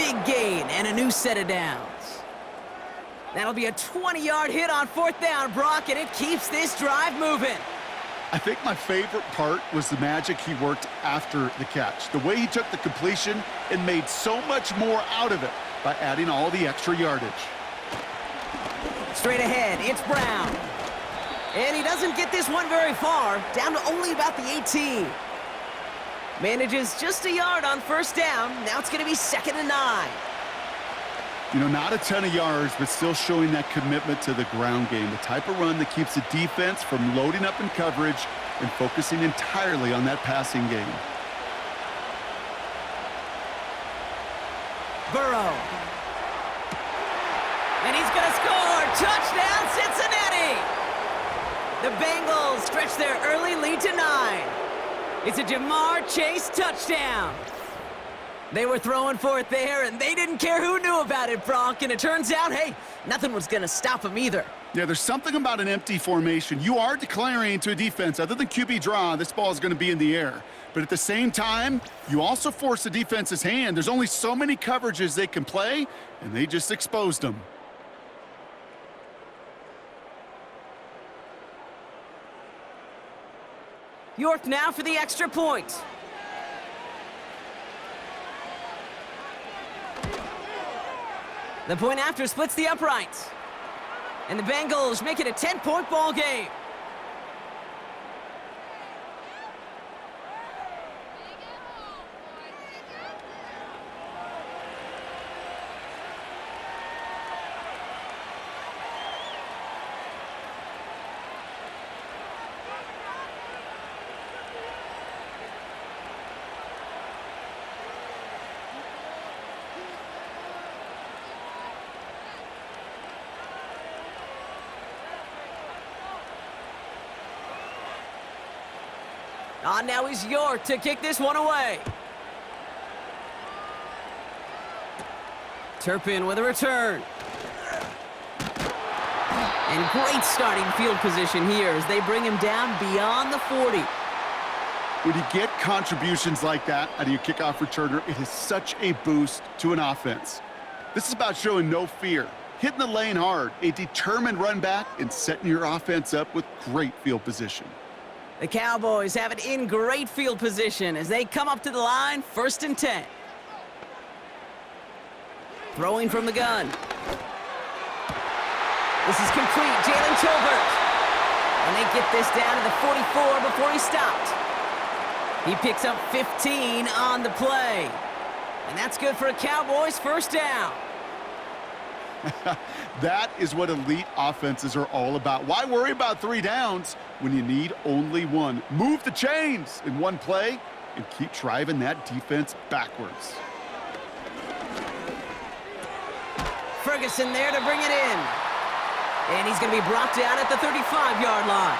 Big gain and a new set of downs. That'll be a 20-yard hit on 4th down, Brock, and it keeps this drive moving. I think my favorite part was the magic he worked after the catch. The way he took the completion and made so much more out of it by adding all the extra yardage. Straight ahead, it's Brown. And he doesn't get this one very far, down to only about the 18. Manages just a yard on 1st down. Now it's going to be 2nd and 9. You know, not a ton of yards, but still showing that commitment to the ground game. The type of run that keeps the defense from loading up in coverage and focusing entirely on that passing game. Burrow. And he's going to score. Touchdown, Cincinnati! The Bengals stretch their early lead to 9. It's a Jamar Chase touchdown. They were throwing for it there, and they didn't care who knew about it, Brock. And it turns out, hey, nothing was going to stop them either. Yeah, there's something about an empty formation. You are declaring to a defense, other than QB draw, this ball is going to be in the air. But at the same time, you also force the defense's hand. There's only so many coverages they can play, and they just exposed them. York now for the extra point. The point after splits the uprights. And the Bengals make it a 10-point ball game. On now is York to kick this one away. Turpin with a return. And great starting field position here as they bring him down beyond the 40. When you get contributions like that out of your kickoff returner, it is such a boost to an offense. This is about showing no fear, hitting the lane hard, a determined run back, and setting your offense up with great field position. The Cowboys have it in great field position as they come up to the line, 1st and 10. Throwing from the gun. This is complete, Jalen Tolbert. And they get this down to the 44 before he stopped. He picks up 15 on the play. And that's good for a Cowboys 1st down. That is what elite offenses are all about. Why worry about 3 downs when you need only 1? Move the chains in one play and keep driving that defense backwards. Ferguson there to bring it in. And he's going to be brought down at the 35-yard line.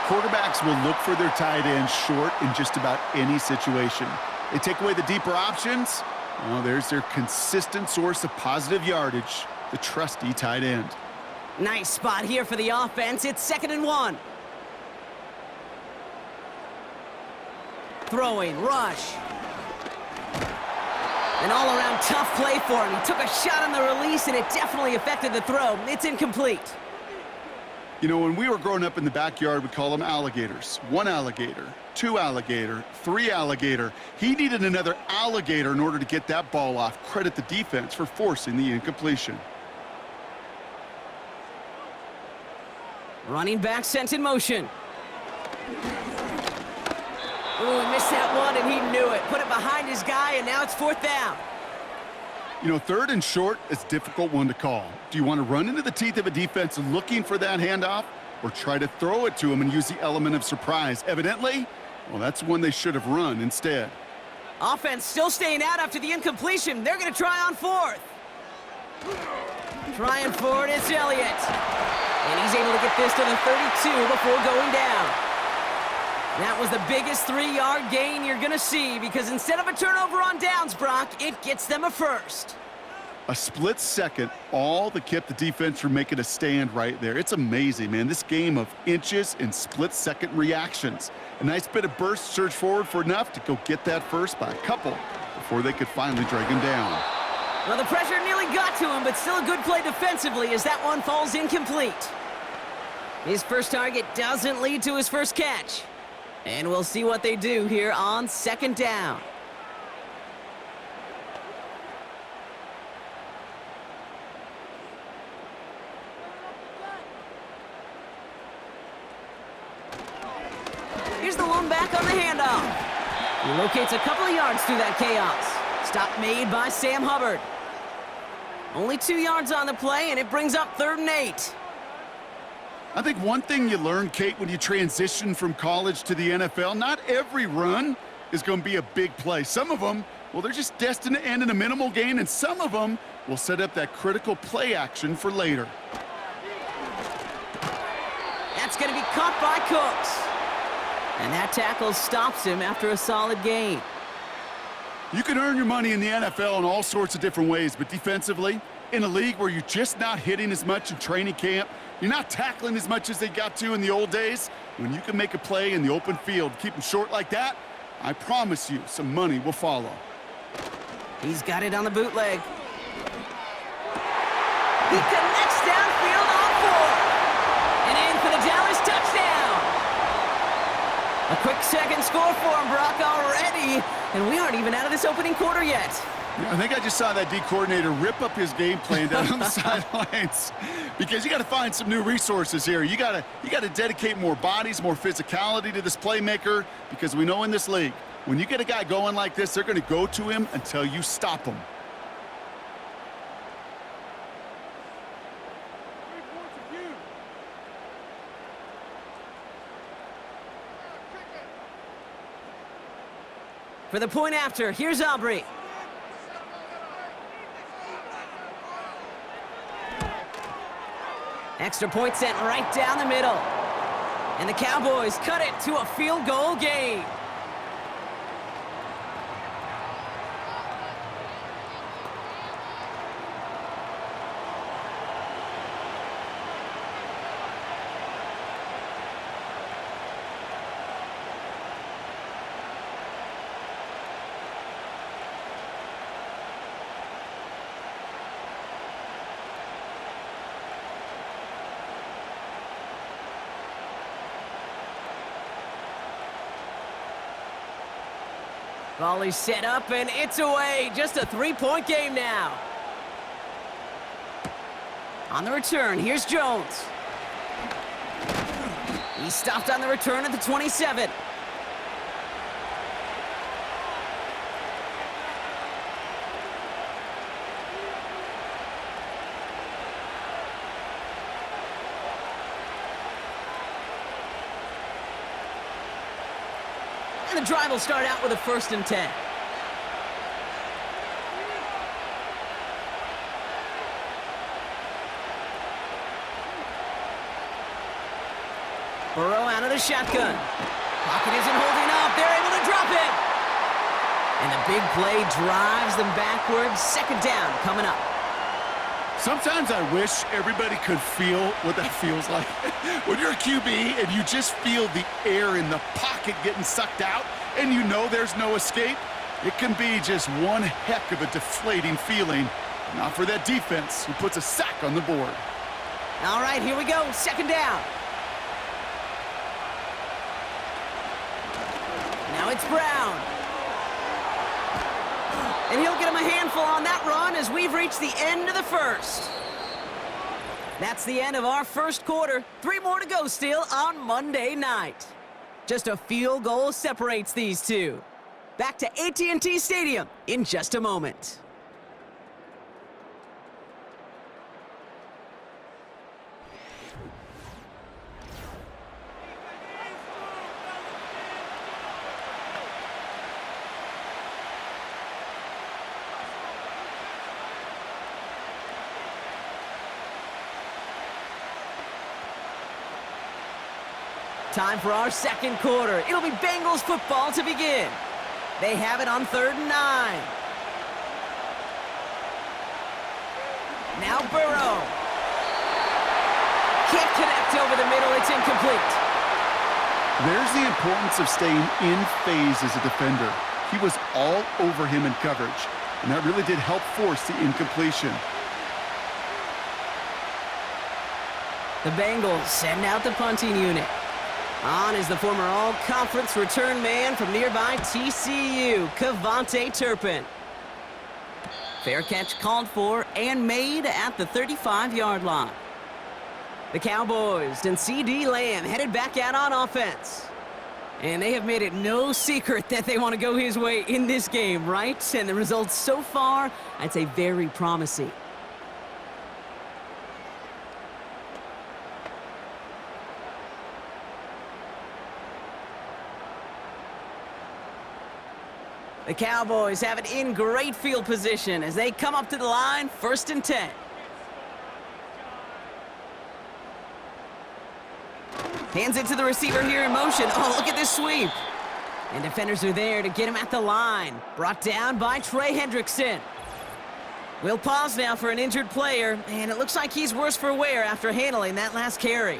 Quarterbacks will look for their tight end short in just about any situation. They take away the deeper options. Well, there's their consistent source of positive yardage, the trusty tight end. Nice spot here for the offense. It's 2nd and 1. Throwing, rush. An all-around tough play for him. He took a shot on the release, and it definitely affected the throw. It's incomplete. You know, when we were growing up in the backyard, we call them alligators. 1 alligator, 2 alligator, 3 alligator. He needed another alligator in order to get that ball off. Credit the defense for forcing the incompletion. Running back sent in motion. Ooh, he missed that one, and he knew it. Put it behind his guy, and now it's 4th down. You know, 3rd and short is a difficult one to call. Do you want to run into the teeth of a defense looking for that handoff, or try to throw it to him and use the element of surprise? Evidently, well, that's one they should have run instead. Offense still staying out after the incompletion. They're going to try on 4th. Trying for it, it's Elliott. And he's able to get this to the 32 before going down. That was the biggest 3-yard gain you're going to see because instead of a turnover on downs, Brock, it gets them a 1st. A split second, all that kept the defense from making a stand right there. It's amazing, man. This game of inches and split-second reactions. A nice bit of burst, surge forward for enough to go get that 1st by a couple before they could finally drag him down. Well, the pressure nearly got to him, but still a good play defensively as that one falls incomplete. His first target doesn't lead to his first catch. And we'll see what they do here on second down. Here's the lone back on the handoff. He locates a couple of yards through that chaos. Stop made by Sam Hubbard. Only 2 yards on the play, and it brings up 3rd and 8. I think one thing you learn, Kate, when you transition from college to the NFL, not every run is going to be a big play. Some of them, well, they're just destined to end in a minimal gain, and some of them will set up that critical play action for later. That's going to be caught by Cooks. And that tackle stops him after a solid gain. You can earn your money in the NFL in all sorts of different ways, but defensively, in a league where you're just not hitting as much in training camp, you're not tackling as much as they got to in the old days, when you can make a play in the open field, keep them short like that, I promise you some money will follow. He's got it on the bootleg. He connects downfield on 4. And in for the Dallas touchdown. A quick second score for him, Brock, already. And we aren't even out of this opening quarter yet. I think I just saw that D coordinator rip up his game plan down on the sidelines, because you got to find some new resources here. You got to dedicate more bodies, more physicality to this playmaker, because we know in this league, when you get a guy going like this, they're going to go to him until you stop him. For the point after, here's Aubrey. Extra point sent right down the middle. And the Cowboys cut it to a field goal game. Volley set up, and it's away. Just a 3-point game now. On the return, here's Jones. He stopped on the return at the 27. And the drive will start out with a 1st and 10. Burrow out of the shotgun. Pocket isn't holding up. They're able to drop it. And the big play drives them backwards. 2nd down coming up. Sometimes I wish everybody could feel what that feels like. When you're a QB and you just feel the air in the pocket getting sucked out and you know there's no escape, it can be just one heck of a deflating feeling. Not for that defense who puts a sack on the board. All right, here we go. 2nd down. Now it's Brown. And he'll get him a handful on that run as we've reached the end of the 1st. That's the end of our 1st quarter. 3 more to go still on Monday night. Just a field goal separates these two. Back to AT&T Stadium in just a moment. Time for our 2nd quarter. It'll be Bengals football to begin. They have it on 3rd and 9. Now Burrow. Can't connect over the middle. It's incomplete. There's the importance of staying in phase as a defender. He was all over him in coverage, and that really did help force the incompletion. The Bengals send out the punting unit. On is the former all-conference return man from nearby TCU, Kevontae Turpin. Fair catch called for and made at the 35-yard line. The Cowboys and C.D. Lamb headed back out on offense. And they have made it no secret that they want to go his way in this game, right? And the results so far, I'd say very promising. The Cowboys have it in great field position as they come up to the line, 1st and 10. Hands it to the receiver here in motion. Oh, look at this sweep. And defenders are there to get him at the line. Brought down by Trey Hendrickson. We'll pause now for an injured player, and it looks like he's worse for wear after handling that last carry.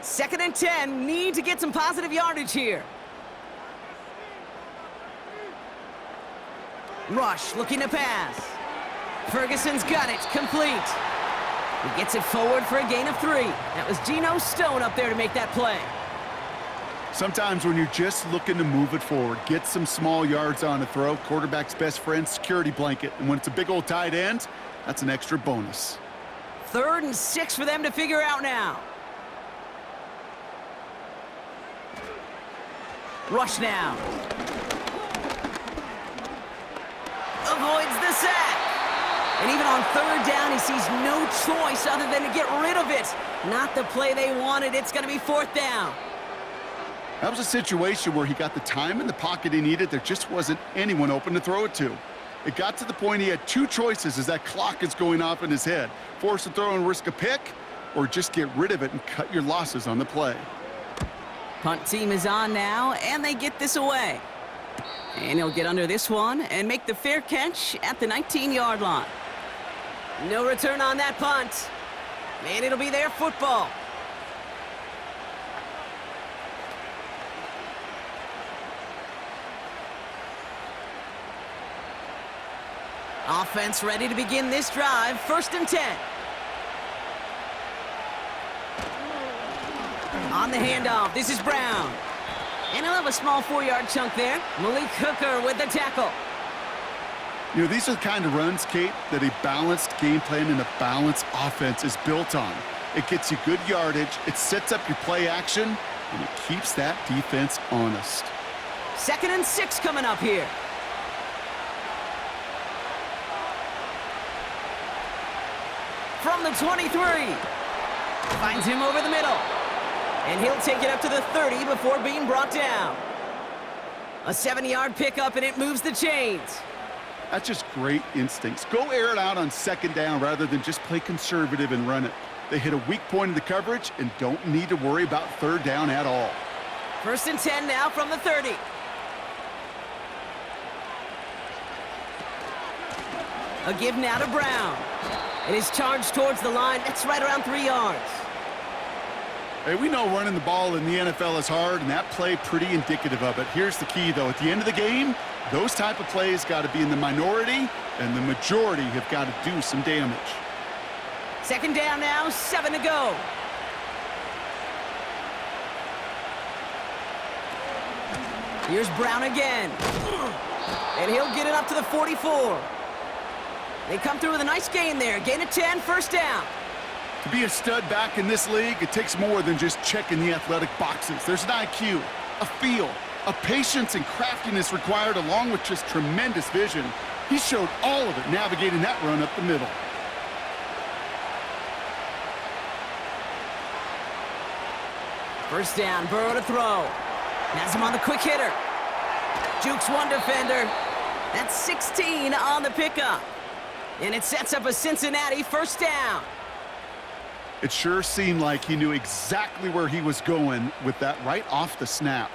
Second and 10, need to get some positive yardage here. Rush looking to pass. Ferguson's got it, complete. He gets it forward for a gain of 3. That was Geno Stone up there to make that play. Sometimes when you're just looking to move it forward, get some small yards on a throw, quarterback's best friend, security blanket. And when it's a big old tight end, that's an extra bonus. 3rd and 6 for them to figure out now. Rush now. Avoids the sack. And even on 3rd down, he sees no choice other than to get rid of it. Not the play they wanted. It's going to be 4th down. That was a situation where he got the time in the pocket he needed. There just wasn't anyone open to throw it to. It got to the point he had 2 choices as that clock is going off in his head. Force a throw and risk a pick, or just get rid of it and cut your losses on the play. Punt team is on now, and they get this away. And he'll get under this one and make the fair catch at the 19-yard line. No return on that punt. And it'll be their football. Offense ready to begin this drive, 1st and 10. On the handoff, this is Brown. And he'll have a small 4-yard chunk there. Malik Hooker with the tackle. You know, these are the kind of runs, Kate, that a balanced game plan and a balanced offense is built on. It gets you good yardage, it sets up your play action, and it keeps that defense honest. 2nd and 6 coming up here. From the 23. Finds him over the middle. And he'll take it up to the 30 before being brought down. A 7-yard pickup, and it moves the chains. That's just great instincts. Go air it out on 2nd down rather than just play conservative and run it. They hit a weak point in the coverage and don't need to worry about 3rd down at all. 1st and 10 now from the 30. A give now to Brown. And his charge towards the line, that's right around 3 yards. Hey, we know running the ball in the NFL is hard, and that play pretty indicative of it. Here's the key, though. At the end of the game, those type of plays got to be in the minority, and the majority have got to do some damage. 2nd down now, 7 to go. Here's Brown again. And he'll get it up to the 44. They come through with a nice gain there. Gain of 10, 1st down. To be a stud back in this league, it takes more than just checking the athletic boxes. There's an IQ, a feel, a patience and craftiness required along with just tremendous vision. He showed all of it navigating that run up the middle. First down, Burrow to throw. Has him on the quick hitter. Jukes one defender. That's 16 on the pickup. And it sets up a Cincinnati 1st down. It sure seemed like he knew exactly where he was going with that right off the snap.